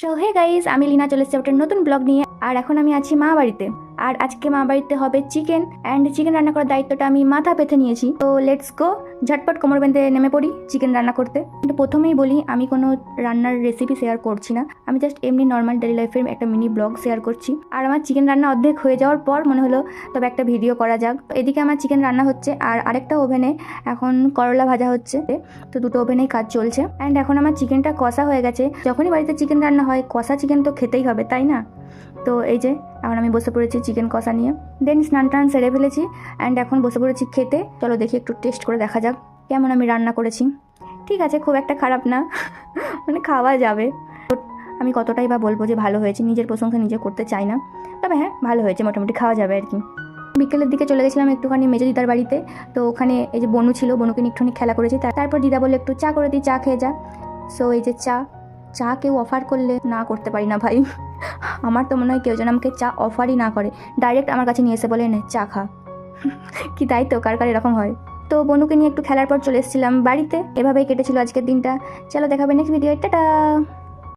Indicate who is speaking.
Speaker 1: So hey guys, আমি লিনা চলে এসেছি একটা নতুন ব্লগ নিয়ে। আর এখন আমি আছি মা বাড়িতে। আর আজকে মা বাড়িতে হবে চিকেন চিকেন রান্না করার দায়িত্বটা আমি মাথা পেতে নিয়েছি। তো লেটস গো, ঝটপট কোমর বেঁধে নেমে পড়ি চিকেন রান্না করতে। কিন্তু প্রথমেই বলি, আমি কোনো রান্নার রেসিপি শেয়ার করছি না, আমি জাস্ট এমনি নর্মাল ডেলি লাইফের একটা মিনি ব্লগ শেয়ার করছি। আর আমার চিকেন রান্না অর্ধেক হয়ে যাওয়ার পর মনে হলো তবে একটা ভিডিও করা যাক। এদিকে আমার চিকেন রান্না হচ্ছে আর আরেকটা ওভেনে এখন করলা ভাজা হচ্ছে। তো দুটো ওভেনেই কাজ চলছে। অ্যান্ড এখন আমার চিকেনটা কষা হয়ে গেছে। যখনই বাড়িতে চিকেন রান্না হয় কষা চিকেন তো খেতেই হবে, তাই না? তো এই যে এখন আমি বসে পড়েছি চিকেন কষা নিয়ে। দেন স্নান টান সেরে ফেলেছি অ্যান্ড এখন বসে পড়েছি খেতে। চলো দেখি একটু টেস্ট করে দেখা যাক কেমন আমি রান্না করেছি। ঠিক আছে, খুব একটা খারাপ না, মানে খাওয়া যাবে। আমি কতটাই বা বলবো যে ভালো হয়েছে, নিজের প্রশংসা নিজে করতে চাই না, তবে হ্যাঁ ভালো হয়েছে, মোটামুটি খাওয়া যাবে আর কি। বিকেলের দিকে চলে গেছিলাম একটুখানি মেজো দিদার বাড়িতে। তো ওখানে এই যে বনু ছিল, বনুকে নিয়ে একটুখানি খেলা করেছি। তারপর দিদা বললে একটু চা করে দিই, চা খেয়ে যা। সো এই যে চা কেউ অফার করলে না করতে পারি না ভাই। আমার তো মনে হয় কেউ যেন আমাকে চা অফারই না করে, ডাইরেক্ট আমার কাছে নিয়ে এসে বলে নে চা খা। কি তাই তো, কার কার এরকম হয়। তো বনুকে নিয়ে একটু খেলার পর চলে এসেছিলাম বাড়িতে। এভাবেই কেটেছিল আজকের দিনটা। চলো দেখাবে নেক্সট ভিডিও, টাটা।